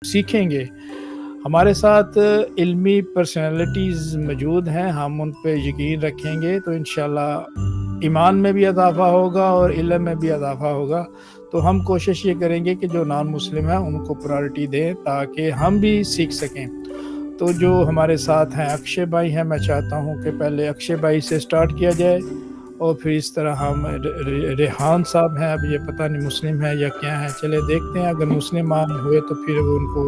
सीखेंगे। हमारे साथ इल्मी पर्सनैलिटीज़ मौजूद हैं, हम उन पे यकीन रखेंगे तो इंशाअल्लाह ईमान में भी इज़ाफ़ा होगा और इल्म में भी इज़ाफ़ा होगा। तो हम कोशिश ये करेंगे कि जो नॉन मुस्लिम हैं उनको प्रायोरिटी दें ताकि हम भी सीख सकें। तो जो हमारे साथ हैं अक्षय भाई हैं, मैं चाहता हूँ कि पहले अक्षय भाई से स्टार्ट किया जाए और फिर इस तरह हम रेहान साहब हैं, अब ये पता नहीं मुस्लिम है या क्या है, चले देखते हैं। अगर मुसलमान हुए तो फिर वो उनको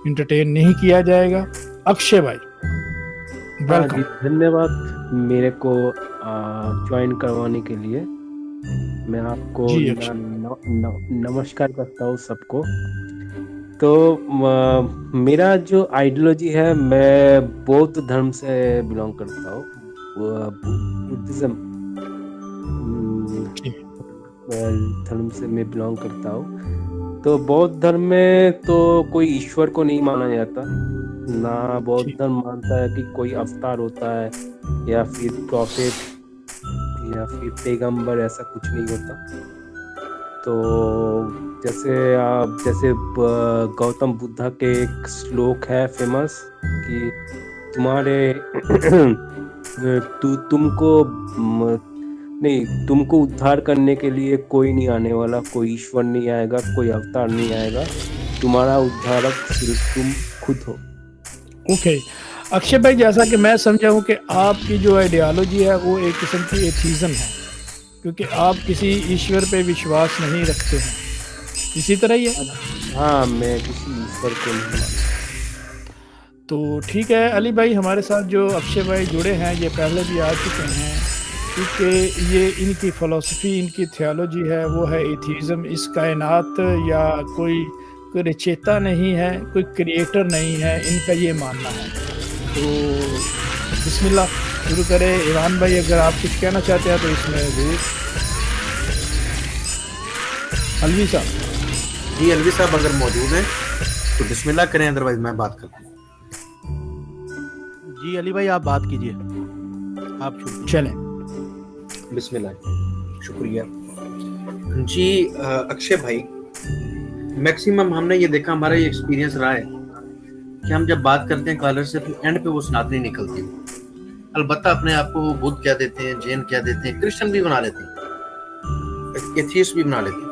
इंटरटेन नहीं किया जाएगा। अक्षय भाई हाँ वेलकम। जी, धन्यवाद मेरे को ज्वाइन करवाने के लिए। मैं आपको जी अक्षय। नमस्कार करता हूँ सबको। तो मेरा जो आइडियोलॉजी है, मैं बौद्ध धर्म से बिलोंग करता हूँ। बुद्धिज्म जी धर्म से मैं बिलोंग करता हूँ। तो बौद्ध धर्म में तो कोई ईश्वर को नहीं माना जाता ना। बौद्ध जी धर्म मानता है कि कोई अवतार होता है या फिर प्रॉफिट या फिर पैगंबर, ऐसा कुछ नहीं होता। तो जैसे गौतम बुद्धा के एक श्लोक है फेमस कि तुम्हारे तुमको उद्धार करने के लिए कोई नहीं आने वाला, कोई ईश्वर नहीं आएगा, कोई अवतार नहीं आएगा, तुम्हारा उद्धारक सिर्फ तुम खुद हो। ओके अक्षय भाई, जैसा कि मैं समझा हूँ कि आपकी जो आइडियोलॉजी है वो एक किस्म की एथीज़म है, क्योंकि आप किसी ईश्वर पे विश्वास नहीं रखते हैं, इसी तरह ही है। हाँ, मैं किसी ईश्वर को नहीं मानता। तो ठीक है अली भाई, हमारे साथ जो अक्षय भाई जुड़े हैं ये पहले भी आ चुके हैं, क्योंकि ये इनकी फ़िलासफ़ी, इनकी थियोलॉजी है वो है एथीज़म। इस कायनात या कोई रचयिता नहीं है, कोई क्रिएटर नहीं है, इनका ये मानना है। तो बिस्मिल्लाह शुरू करें। ईवान भाई अगर आप कुछ कहना चाहते हैं तो इसमें ज़रूर। अलवी साहब। जी अलवी साहब अगर मौजूद हैं तो बिस्मिल्लाह करें, अदरवाइज मैं बात करता हूँ। जी अली भाई आप बात कीजिए, आप शुरू चलें। बिस्मिल्लाह, शुक्रिया जी। अक्षय भाई, मैक्सिमम हमने ये देखा, हमारा ये एक्सपीरियंस रहा है कि हम जब बात करते हैं कॉलर से तो एंड पे वो सनातनी निकलती है। अलबत्ता अपने आप को वो बुद्ध कह देते हैं, जैन कह देते हैं, क्रिश्चियन भी बना लेते हैं, एथियस्ट भी बना लेते हैं।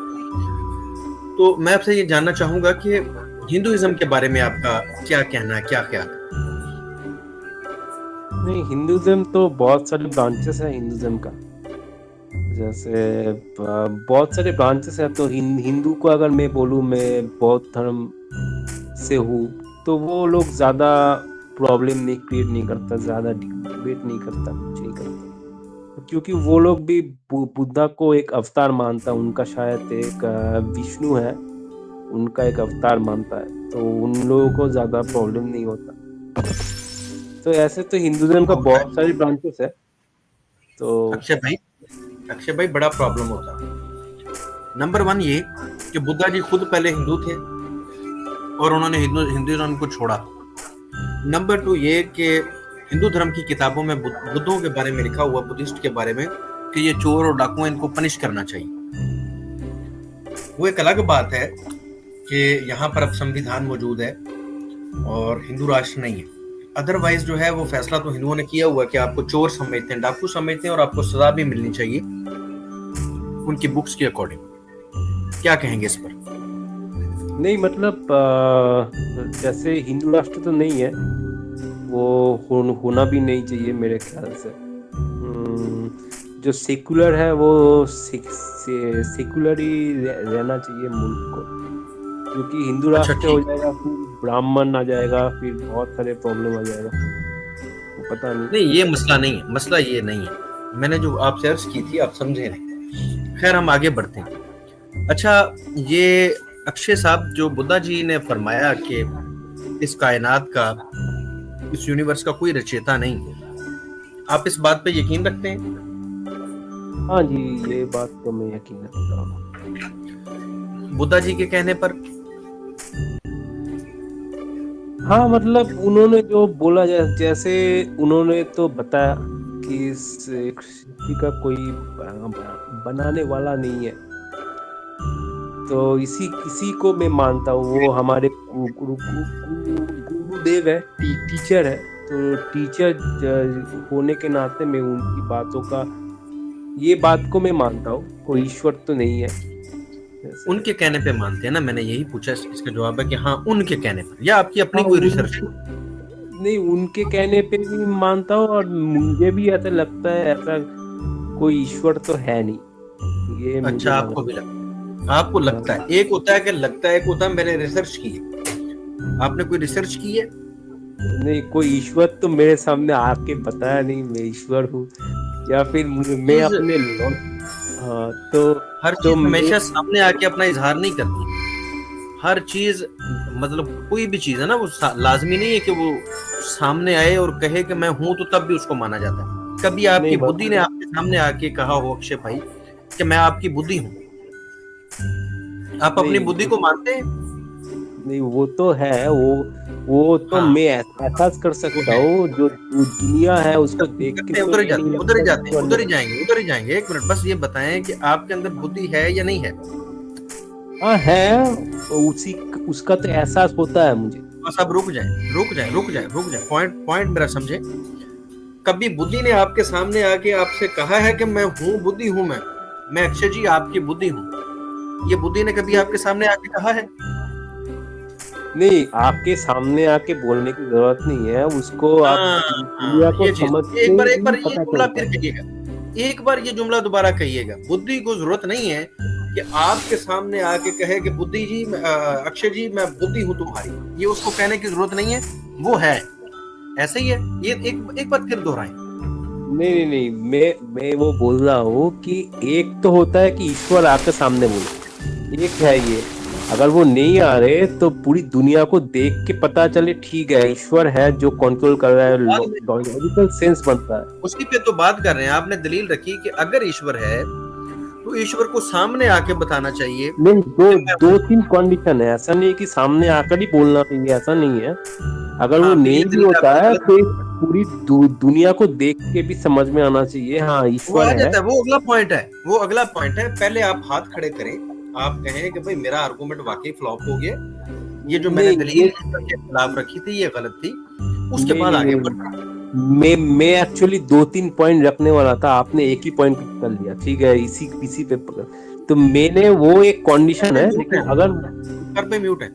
तो मैं आपसे ये जानना चाहूंगा कि हिंदुइज्म के बारे में आपका क्या कहना है, क्या ख्याल है? नहीं, हिंदुइज्म तो बहुत सारे ब्रांचेस हैं हिंदुइज्म का। जैसे बहुत सारे ब्रांचेस हैं। तो हिंदू को अगर मैं बोलूँ मैं बौद्ध धर्म से हूँ, तो वो लोग ज़्यादा प्रॉब्लम नहीं क्रिएट नहीं करता, ज़्यादा डिबेट नहीं करता, कुछ नहीं करता, क्योंकि वो लोग भी बुद्धा को एक अवतार मानता। उनका शायद एक विष्णु है, उनका एक अवतार मानता है, तो उन लोगों को ज़्यादा प्रॉब्लम नहीं होता। तो ऐसे तो हिंदुइज्म का बहुत सारी ब्रांचेस है। तो अक्षय भाई बड़ा प्रॉब्लम होता है। नंबर 1 ये कि बुद्धा जी खुद पहले हिंदू थे और उन्होंने हिंदुइज्म को छोड़ा। नंबर 2 ये कि हिंदू धर्म की किताबों में बुद्धों के बारे में लिखा हुआ, बुद्धिस्ट के बारे में, कि ये चोर और डाकू, इनको पनिश करना चाहिए। वो एक अलग बात है कि यहाँ पर अब संविधान मौजूद है और हिंदू राष्ट्र नहीं है। अदरवाइज जो है वो फैसला तो हिंदुओं ने किया हुआ कि आपको चोर समझते हैं, डाकू समझते हैं और आपको सजा भी मिलनी चाहिए उनकी बुक्स के अकॉर्डिंग। क्या कहेंगे इस पर? नहीं, मतलब जैसे हिंदू राष्ट्र तो नहीं है, वो होना भी नहीं चाहिए मेरे ख्याल से। जो सेकुलर है वो सेकुलर ही रहना चाहिए मुल्क को, क्योंकि हिंदू राष्ट्र हो जाएगा फिर ब्राह्मण आ जाएगा, फिर बहुत सारे प्रॉब्लम आ जाएगा। वो पता नहीं, ये मसला नहीं है, मसला ये नहीं है। मैंने जो आपसे अर्ज की थी आप समझे नहीं। खैर हम आगे बढ़ते हैं। अच्छा, ये अक्षय साहब, जो बुद्धा जी ने फरमाया कि इस कायनात का, इस यूनिवर्स का कोई रचयिता नहीं है, आप इस बात पे यकीन रखते हैं? हाँ जी, ये बात तो मैं यकीन रखता हूँ बुद्धा जी के कहने पर। हाँ, मतलब उन्होंने जो बोला, जैसे उन्होंने तो बताया कि इस सृष्टि का कोई बनाने वाला नहीं है, तो इसी को मैं मानता हूँ। वो गुरुदेव है, टीचर है, तो टीचर होने के नाते मैं उनकी बातों का, ये बात को मैं मानता हूँ, कोई ईश्वर तो नहीं है। उनके कहने पे मानते हैं ना, मैंने यही पूछा, इसका जवाब है कि हाँ उनके कहने पर, या आपकी अपनी हाँ, कोई रिसर्च? नहीं, उनके कहने पे भी मानता हूँ, और मुझे भी ऐसा लगता है ऐसा कोई ईश्वर तो है नहीं, ये मुझे अच्छा, आपको भी लगता, आपको लगता है, एक होता है कि लगता है, एक होता है मैंने रिसर्च की है। आपने कोई रिसर्च की है? नहीं, कोई ईश्वर तो मेरे सामने आके बताया नहीं मैं ईश्वर हूँ, या फिर मैं अपने हाँ, तो हर चीज हमेशा सामने आके अपना इजहार नहीं करती। हर चीज, मतलब कोई भी चीज है ना, वो लाजमी नहीं है कि वो सामने आए और कहे कि मैं हूं, तो तब भी उसको माना जाता है। कभी आपकी बुद्धि ने आपके सामने आके कहा हो अक्षय भाई कि मैं आपकी बुद्धि हूँ? आप अपनी बुद्धि को मानते हैं? नहीं, वो तो है, वो तो हाँ, मैं एहसास कर सकता हूँ, जो दुनिया है उसको देख के उधर ही जाएंगे। एक मिनट, बस ये बताएं कि आपके अंदर बुद्धि है या नहीं है? हाँ है, उसका तो एहसास होता है मुझे। बस अब रुक जाए, पॉइंट मेरा समझे। कभी बुद्धि ने आपके सामने आके आपसे कहा है कि मैं हूँ, बुद्धि हूँ, मैं अक्षय जी आपकी बुद्धि हूँ? ये बुद्धि ने कभी आपके सामने आके कहा है? नहीं, आपके सामने आके बोलने की जरूरत नहीं है, उसको आप दुनिया को समझ के एक बार ये जुमला फिर कहिएगा, एक बार ये जुमला दोबारा कहिएगा। बुद्धि को जरूरत नहीं है कि आपके सामने आके कहे कि बुद्धि जी, अक्षय जी मैं बुद्धि हूँ तुम्हारी, ये उसको कहने की जरूरत नहीं है, वो है, ऐसा ही है। ये एक बार फिर दोहराएं। नहीं, मैं वो बोल रहा हूँ कि एक तो होता है कि ईश्वर आपके सामने बोले, एक है ये, अगर वो नहीं आ रहे तो पूरी दुनिया को देख के पता चले ठीक है ईश्वर है जो कंट्रोल कर रहा है, लॉजिकल सेंस बनता है। उसी पे तो बात कर रहे हैं। आपने दलील रखी कि अगर ईश्वर है तो ईश्वर को सामने आके बताना चाहिए। नहीं, दो तीन कंडीशन है, ऐसा नहीं है कि सामने आकर ही बोलना चाहिए, ऐसा नहीं है। अगर वो नहीं भी होता है तो पूरी दुनिया को देख के भी समझ में आना चाहिए हाँ ईश्वर है। वो अगला पॉइंट है। पहले आप हाथ खड़े करें, आप कहें कि भाई मेरा आर्गुमेंट वाकई फ्लॉप हो गया, ये जो मैंने दलील के खिलाफ रखी थी ये गलत थी, उसके बाद आगे बढ़ना। मैं एक्चुअली 2-3 पॉइंट रखने वाला था, आपने एक ही पॉइंट कर लिया, ठीक है, इसी पे तो मैंने वो एक कंडीशन है, लेकिन अगर कर पे म्यूट है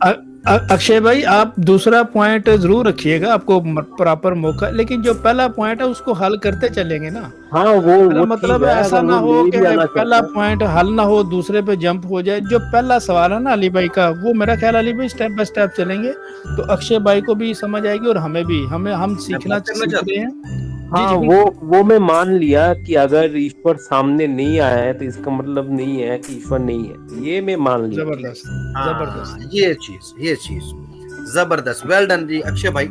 अक्षय भाई, आप दूसरा पॉइंट जरूर रखिएगा, आपको प्रॉपर मौका, लेकिन जो पहला पॉइंट है उसको हल करते चलेंगे ना। हाँ, वो मतलब ऐसा ना हो कि पहला पॉइंट हल ना हो दूसरे पे जंप हो जाए। जो पहला सवाल है ना अली भाई का, वो मेरा ख्याल अली भाई स्टेप बाय स्टेप चलेंगे तो अक्षय भाई को भी समझ आएगी और हमें भी, हम सीखना चाहते हैं। हाँ, वो मैं मान लिया कि अगर ईश्वर सामने नहीं आया है तो इसका मतलब नहीं है कि ईश्वर नहीं है, ये मैं मान लिया। जबरदस्त, ये चीज जबरदस्त, वेल डन जी अक्षय भाई।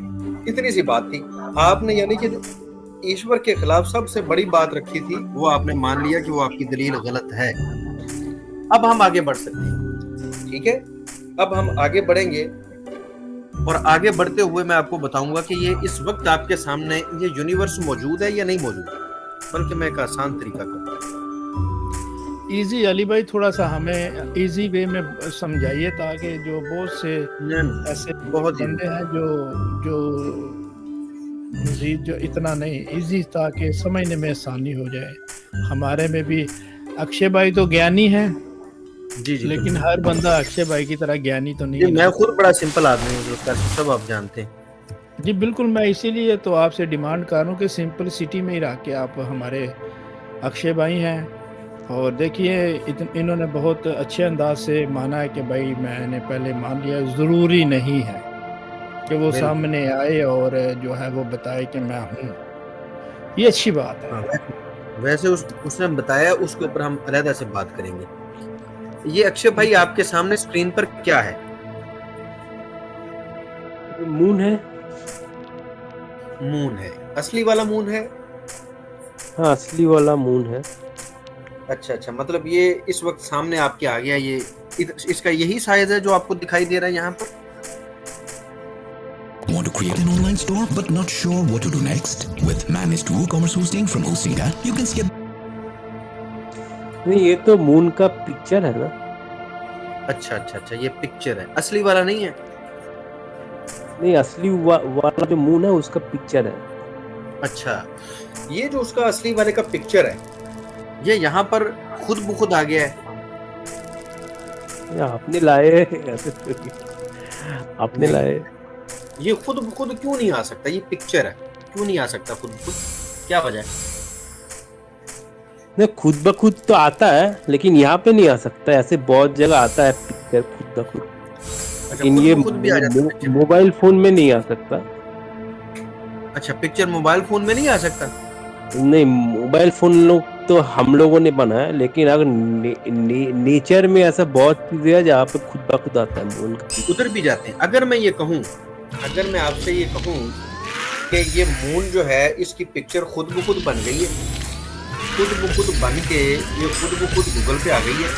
इतनी सी बात थी, आपने यानी कि जो ईश्वर के खिलाफ सबसे बड़ी बात रखी थी वो आपने मान लिया कि वो आपकी दलील गलत है। अब हम आगे बढ़ सकते हैं, ठीक है। अब हम आगे बढ़ेंगे और आगे बढ़ते हुए मैं आपको बताऊंगा कि ये इस वक्त आपके सामने ये यूनिवर्स मौजूद है या नहीं मौजूद, बल्कि मैं एक आसान तरीका करूँ। इजी अली भाई, थोड़ा सा हमें इजी वे में समझाइए, ताकि जो बहुत से ऐसे बहुत बंदे हैं जो मजीद जो इतना नहीं इजी, ताकि समझने में आसानी हो जाए हमारे में भी। अक्षय भाई तो ज्ञानी है जी, लेकिन हर बंदा अक्षय भाई की तरह ज्ञानी तो नहीं है। मैं खुद बड़ा सिंपल आदमी हूँ, सब आप जानते हैं जी। बिल्कुल, मैं इसीलिए तो आपसे डिमांड कर रहा हूँ कि सिंपल सिटी में ही रह के आप हमारे अक्षय भाई हैं। और देखिए इन्होंने बहुत अच्छे अंदाज से माना है कि भाई मैंने पहले मान लिया, ज़रूरी नहीं है कि वो सामने आए और जो है वो बताए कि मैं हूँ, ये अच्छी बात है। वैसे उसने बताया, उसके ऊपर हम अलग से बात करेंगे। ये अक्षय भाई आपके सामने स्क्रीन पर क्या है? मून है। मून है, असली वाला मून है? हाँ, असली वाला मून है। अच्छा, मतलब ये इस वक्त सामने आपके आ गया, ये इसका यही साइज है जो आपको दिखाई दे रहा है यहाँ पर? Want to create an online store but not sure what to do next? With managed WooCommerce hosting from Osinga, you can skip. नहीं, ये तो मून का पिक्चर है ना। अच्छा, ये पिक्चर है, असली वाला नहीं है। नहीं, असली वाला जो मून है उसका पिक्चर है। अच्छा, ये जो उसका असली वाले का पिक्चर है, ये यहाँ पर खुद ब खुद आ गया है। ये आपने लाए ऐसे थोड़ी। आपने नहीं, लाए। ये खुद ब खुद क्यों नहीं आ सकता? ये पिक्चर है, क्यों नहीं आ सकता खुद ब खुद? क्या वजह है? नहीं, खुद ब खुद तो आता है, लेकिन यहाँ पे नहीं आ सकता। ऐसे बहुत जगह आता है पिक्चर खुद ब खुद, अच्छा, लेकिन खुद ये ब खुद भी आ जाता है पिक्चर। मोबाइल फोन में नहीं आ सकता। अच्छा, पिक्चर मोबाइल फोन में नहीं आ सकता? नहीं, मोबाइल फोन लोग तो हम लोगों ने बनाया, लेकिन अगर नेचर में ऐसा बहुत चीजें है जहाँ पे खुद ब खुद आता है मून का पिक्चर। उधर भी जाते हैं। अगर मैं ये कहूँ, अगर मैं आपसे ये कहूँ कि ये मून जो है इसकी पिक्चर खुद ब खुद बन गई है, खुद ब खुद बन के ये खुद ब खुद गूगल पे आ गई है,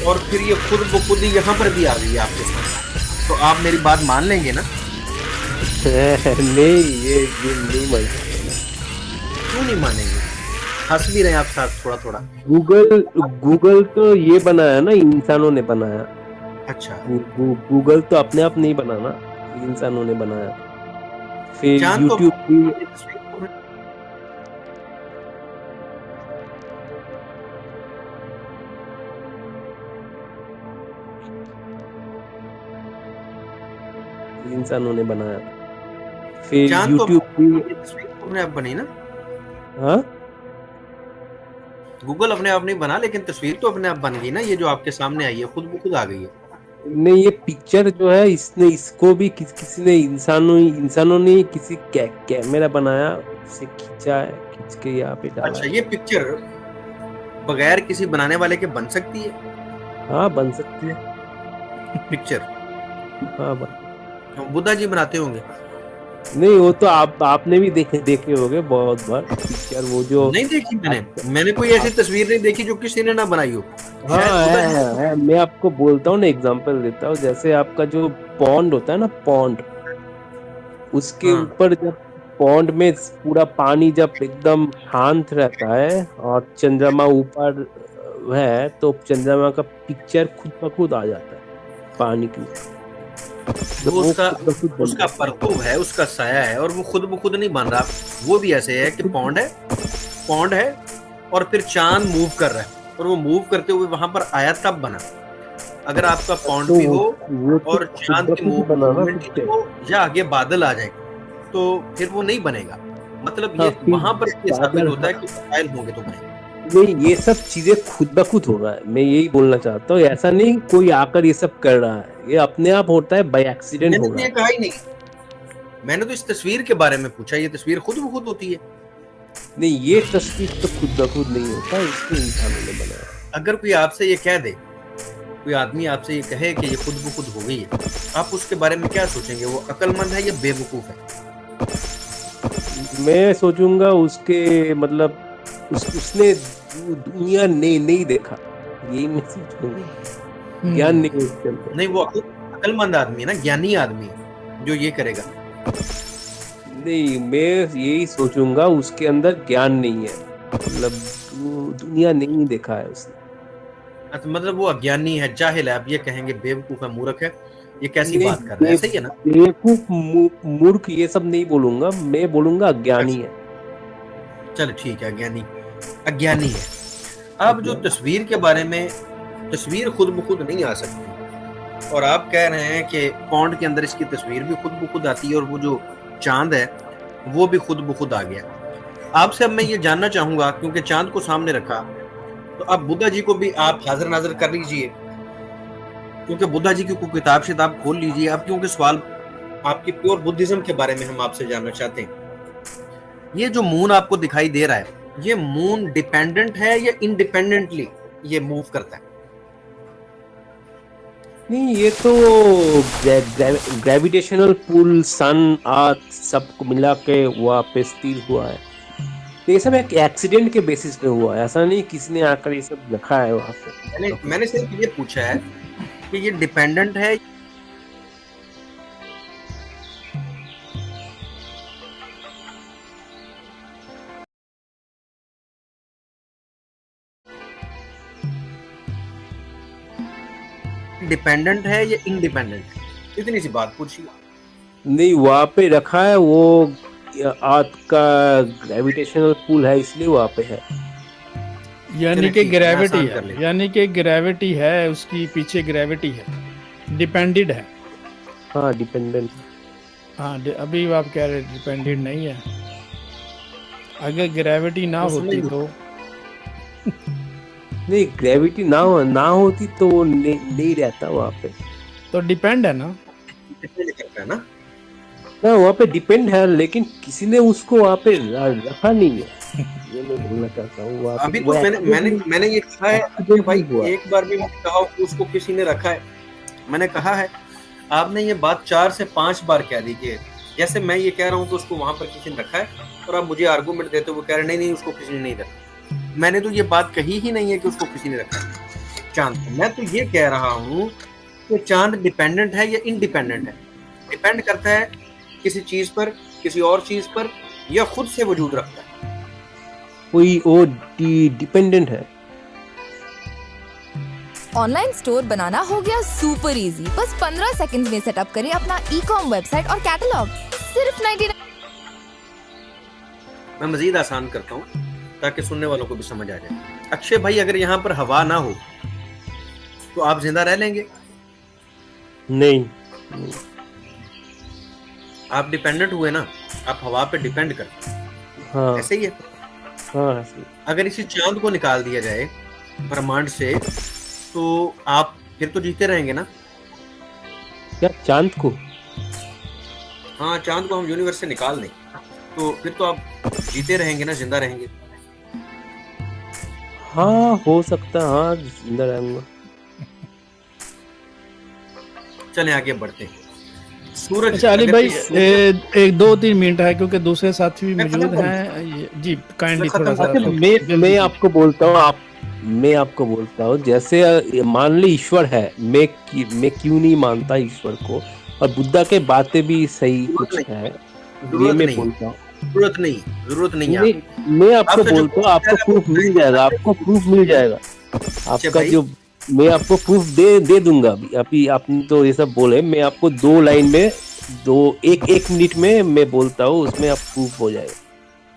और फिर ये खुद ब खुद यहाँ पर भी आ गई है आपके साथ, तो आप मेरी बात मान लेंगे ना? नहीं, ये नहीं मान सकते। क्यों नहीं मानेंगे? हंस भी रहे हैं आप साथ थोड़ा थोड़ा। गूगल तो ये बनाया ना, इंसानों ने बनाया। अच्छा, गूगल तो अपने आप नहीं बनाना, इंसानों ने बनाया। फिर चांद तो यूट्यूब भी इंसानों ने बनाया। फिर चांद तो यूट्यूब भी। तस्वीर तो अपने आप बनी ना? हाँ, गूगल अपने आप नहीं बना, लेकिन तस्वीर तो अपने आप बन गई ना। ये जो आपके सामने आई है खुद ब खुद आ गई है। नहीं, ये पिक्चर जो है इसको भी किसी ने इंसानों ने किसी कैमरा बनाया, उसे खींचा है, खींच के यहाँ पे डाला अच्छा, है। ये पिक्चर बगैर किसी बनाने वाले के बन सकती है हाँ, बन सकती है। पिक्चर? हाँ, बुद्धा जी बनाते होंगे। नहीं, वो तो आपने भी देखे होंगे बहुत बार पिक्चर, वो जो। नहीं देखी मैंने कोई ऐसी तस्वीर नहीं देखी जो किसी ने ना बनाई हो। हाँ, शायद बुद्धा जी है। मैं आपको बोलता हूँ ना, एग्जांपल देता हूँ। जैसे आपका जो पॉन्ड होता है ना, पॉन्ड, उसके हाँ, ऊपर जब पॉन्ड में पूरा पानी जब एकदम शांत रहता है और चंद्रमा ऊपर है, तो चंद्रमा का पिक्चर खुद ब खुद आ जाता है पानी के ऊपर। तो वो वो उसका खुद ब खुद बन उसका जाता है। परतूब है, उसका साया है, और वो खुद ब खुद नहीं बन रहा। वो भी ऐसे है कि पौंड है और फिर चांद मूव कर रहा है, और वो मूव करते हुए वहां पर आया तब बना। अगर आपका पौंड तो भी हो वो तो और खुद चांद ब की खुद ही बनाना मूवमेंट ही पिक्चर। हो, या आगे बादल आ जाए, तो फिर वो नहीं बनेगा। मतलब हाँ, ये फिर वहां पर ये साबित बादल। होता है कि फसाइल होंगे तो बनेगा। नहीं, ये सब चीजें खुद ब खुद हो रहा है, मैं यही बोलना चाहता हूँ। ऐसा नहीं कोई आकर ये सब कर रहा है, ये अपने आप होता है, बाय एक्सीडेंट मैंने हो तो रहा ये है। कहा ही नहीं, मैंने तो इस तस्वीर के बारे में पूछा। ये तस्वीर खुद ब खुद होती है? नहीं, ये तस्वीर तो खुद ब खुद नहीं होता, इसको इंसानों ने बनाया। अगर कोई आपसे ये कह दे, कोई आदमी आपसे ये कहे कि ये खुद ब खुद हो गई है, आप उसके बारे में क्या सोचेंगे? वो अक्लमंद है या बेवकूफ है? मैं सोचूंगा उसके मतलब उसने दुनिया नहीं देखा, यही मैं सोचूंगा। ज्ञान नहीं है उसके अंदर। नहीं, वो अक्लमंद आदमी है ना, ज्ञानी आदमी है जो ये करेगा। नहीं, मैं यही सोचूंगा उसके अंदर ज्ञान नहीं है, मतलब वो दुनिया नहीं देखा है उसने। अच्छा, मतलब वो अज्ञानी है, जाहिल है। आप ये कहेंगे बेवकूफ है, मूर्ख है, ये कैसी नहीं, बात कर रहे हैं? सही है ना? बेवकूफ मूर्ख ये सब नहीं बोलूंगा, मैं बोलूंगा अज्ञानी है। चल ठीक है, अज्ञानी है। अब जो तस्वीर के बारे में, तस्वीर खुद ब खुद नहीं आ सकती, और आप कह रहे हैं कि पौंड के अंदर इसकी तस्वीर भी खुद ब खुद आती है, और वो जो चांद है वो भी खुद ब खुद आ गया। आपसे अब मैं ये जानना चाहूंगा, क्योंकि चांद को सामने रखा, तो अब बुद्धा जी को भी आप हाजिर नाजिर कर लीजिए, क्योंकि बुद्धा जी की कोई किताब शिताब खोल लीजिए आप, क्योंकि सवाल आपकी प्योर बुद्धिज्म के बारे में हम आपसे जानना चाहते हैं। ये जो मून आपको दिखाई दे रहा है, ये मून डिपेंडेंट है या इंडिपेंडेंटली ये मूव करता है? नहीं, ये तो ग्रेविटेशनल पुल सन अर्थ सबको मिला के वहाँ पे स्थिर हुआ है। तो ये सब एक एक्सीडेंट के बेसिस पे हुआ है, ऐसा नहीं किसी ने आकर ये सब रखा है वहाँ पे। मैंने सिर्फ ये पूछा है कि ये डिपेंडेंट है, डिपेंडेंट है या इंडिपेंडेंट है? इतनी सी बात पूछी। नहीं, वहां पे रखा है वो अर्थ का ग्रेविटेशनल पुल है, इसलिए वहां पे है। यानी चलिए कि ठीक है, मैं ग्रेविटी आसान कर है, लेता यानी कि ग्रेविटी है, उसकी पीछे ग्रेविटी है, डिपेंडेड है। हाँ, डिपेंडेंट। हाँ अभी आप कह रहे डिपेंडेड नहीं है, अगर ग्रेविटी ना हूँ। समझ होती तो नहीं, ग्रेविटी ना होती तो वो नहीं रहता वहां पे। डिपेंड है ना। डिपेंड करता है ना। ना, वहाँ पे डिपेंड है, लेकिन किसी ने उसको वहाँ पे रखा नहीं है, ये मैं बोलना चाहता हूँ। वहाँ अभी पे तो वो मैंने ये कहा है कि भाई एक्सीडेंटली हुआ। एक बार भी मैंने कहा हो कि उसको किसी ने रखा है, मैंने कहा है। आपने ये बात 4 से 5 बार कह दी कि जैसे मैं ये कह रहा हूँ कि उसको वहां पर किसी ने रखा है, और आप मुझे आर्गूमेंट देते हो, वो कह रहे नहीं उसको किसी ने नहीं रखा। मैंने तो ये बात कही ही नहीं है कि उसको किसी ने रखा है चांद को। मैं तो ये कह रहा हूँ कि चांद डिपेंडेंट है या इंडिपेंडेंट है। डिपेंड करता है किसी चीज पर, किसी और चीज पर, या खुद से वजूद रखता है। कोई वो डिपेंडेंट है। ऑनलाइन स्टोर बनाना हो गया सुपर इजी। बस 15 सेकंड्स में सेटअप करें अपना ई-कॉम वेबसाइट और कैटलॉग, सिर्फ 99। मैं मजीद आसान करता हूँ ताकि सुनने वालों को भी समझ आ जाए। अक्षय भाई, अगर यहाँ पर हवा ना हो तो आप जिंदा रह लेंगे? नहीं, आप डिपेंडेंट हुए ना, आप हवा पे डिपेंड करते हैं। हाँ ऐसे ही है। हाँ, ऐसे। अगर इसी चांद को निकाल दिया जाए ब्रह्मांड से, तो आप फिर तो जीते रहेंगे ना। क्या चांद को? हाँ, चांद को हम यूनिवर्स से निकाल दें तो फिर तो आप जीते रहेंगे ना, जिंदा रहेंगे। हाँ, हो सकता है, हाँ, जिंदा रहूंगा। चलें आगे बढ़ते हैं। सूरज, अच्छा अली अगर भाई, इस सूरज, एक 2-3 मिनट है क्योंकि दूसरे साथी भी मैं खत्म मौजूद करूं? हैं। जी काइंडली मैं खत्म थोड़ा सा करूं? अच्छा, जल्दी मैं से। आपको बोलता हूँ, मैं आपको बोलता हूँ, जैसे मान ली ईश्वर है, मैं क्यों नहीं मानता ईश्वर को, और बुद्धा के बातें भी सही जरूरत कुछ नहीं, है, ये जरूरत मैं नहीं, बोलता हूँ। जरूरत नहीं है। मैं आपको आपसे जो बोलता हूँ, पूछा आपको है वो प्रूफ मिल जाएगा, आपको प्रूफ मिल जाएगा। अच्छा आपका भाई, जो, मैं आपको प्रूफ दे दूंगा। अभी आपने तो ये सब बोले, मैं आपको 2 लाइन में, एक मिनट में मैं बोलता हूँ, उसमें आप प्रूफ हो जाएगा।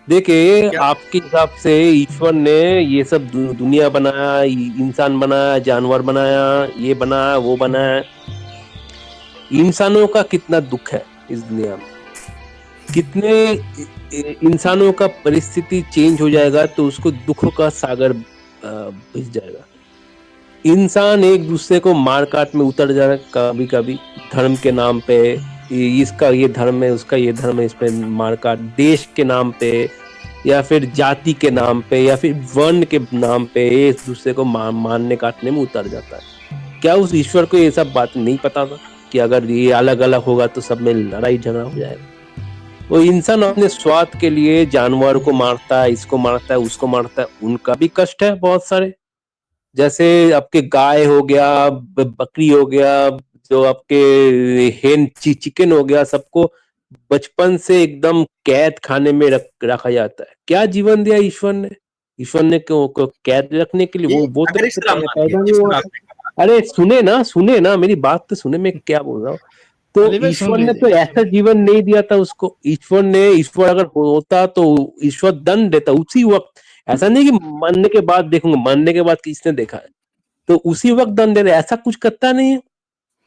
देखिए, क्या आपके हिसाब से ईश्वर ने ये सब दुनिया बनाया, इंसान बनाया, जानवर बनाया, ये बनाया, वो बनाया। इंसानों का कितना दुख है इस दुनिया में, कितने इंसानों का परिस्थिति चेंज हो जाएगा तो उसको दुख का सागर भिज जाएगा। इंसान एक दूसरे को मार काट में उतर जाए, कभी कभी धर्म के नाम पे, इसका ये धर्म है, उसका ये धर्म है, इस पे मार काट, देश के नाम पे, या फिर जाति के नाम पे, या फिर वर्ण के नाम पे एक दूसरे को मारने काटने में उतर जाता है। क्या उस ईश्वर को ये सब बात नहीं पता था कि अगर ये अलग अलग होगा तो सब में लड़ाई झगड़ा हो जाएगा? वो इंसान अपने स्वार्थ के लिए जानवर को मारता है, इसको मारता है, उसको मारता है, उनका भी कष्ट है बहुत सारे। जैसे आपके गाय हो गया, बकरी हो गया, जो आपके चिकन हो गया, सबको बचपन से एकदम कैद खाने में रखा जाता है। क्या जीवन दिया ईश्वर ने? ईश्वर ने को कैद रखने के लिए, ये वो तो अगर इस तरह मानिए, पैदा नहीं जिस हुआ तरह था। आपने कहा, अरे सुने ना मेरी बात तो सुने, मैं क्या बोल रहा हूँ। तो अली भाई सुन ईश्वर ने तो लीजिए। ऐसा जीवन नहीं दिया था उसको। ईश्वर अगर होता तो ईश्वर दंड देता उसी वक्त। ऐसा नहीं कि मरने के बाद देखूंगा, मरने के बाद किसने देखा है, तो उसी वक्त दंड दे रहे। ऐसा कुछ करता नहीं है,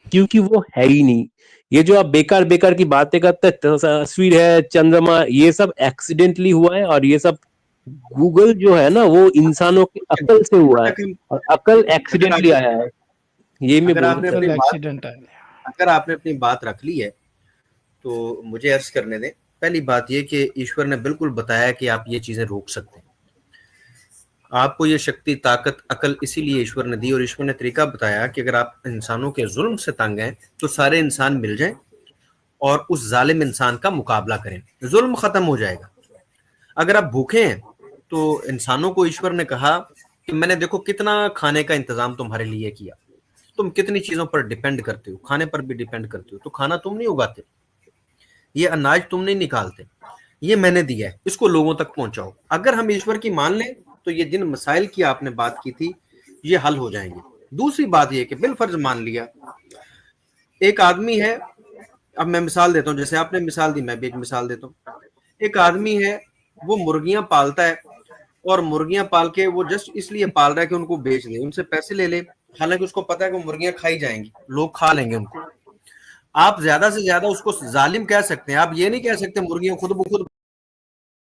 क्योंकि वो है ही नहीं। ये जो आप बेकार बेकार की बातें करते हैं, तस्वीर है, चंद्रमा, ये सब एक्सीडेंटली हुआ है, और ये सब गूगल जो है ना, वो इंसानों की अकल से हुआ है, और अकल अगर एक्सीडेंटली आपने आया है। ये मैं अगर बोलना आपने चाहता अपनी कल बात एक्सीडेंट है। अगर आपने अपनी बात रख ली है तो मुझे अर्ज करने दें। पहली बात ये कि ईश्वर ने बिल्कुल बताया कि आप ये चीजें रोक सकते हैं। आपको ये शक्ति, ताकत, अकल इसीलिए ईश्वर ने दी, और ईश्वर ने तरीका बताया कि अगर आप इंसानों के जुल्म से तंग हैं तो सारे इंसान मिल जाएं और उस जालिम इंसान का मुकाबला करें, जुल्म खत्म हो जाएगा। अगर आप भूखे हैं तो इंसानों को ईश्वर ने कहा कि मैंने देखो कितना खाने का इंतजाम तुम्हारे लिए किया, तुम कितनी चीजों पर डिपेंड करते हो, खाने पर भी डिपेंड करते हो, तो खाना तुम नहीं उगाते, ये अनाज तुम नहीं निकालते, ये मैंने दिया है, इसको लोगों तक पहुंचाओ। अगर हम ईश्वर की मान लें तो ये जिन मसाइल की आपने बात की थी ये हल हो जाएंगे। दूसरी बात ये कि बिलफर्ज मान लिया एक आदमी है, अब मैं मिसाल देता हूँ, जैसे आपने मिसाल दी, मैं भी एक मिसाल देता हूँ। एक आदमी है, वो मुर्गियां पालता है और मुर्गियां पाल के वो जस्ट इसलिए पाल रहा है कि उनको बेच दे, उनसे पैसे ले ले, हालांकि उसको पता है कि मुर्गियां खाई जाएंगी, लोग खा लेंगे उनको। आप ज्यादा से ज्यादा उसको जालिम कह सकते हैं, आप ये नहीं कह सकते मुर्गियां खुद ब खुद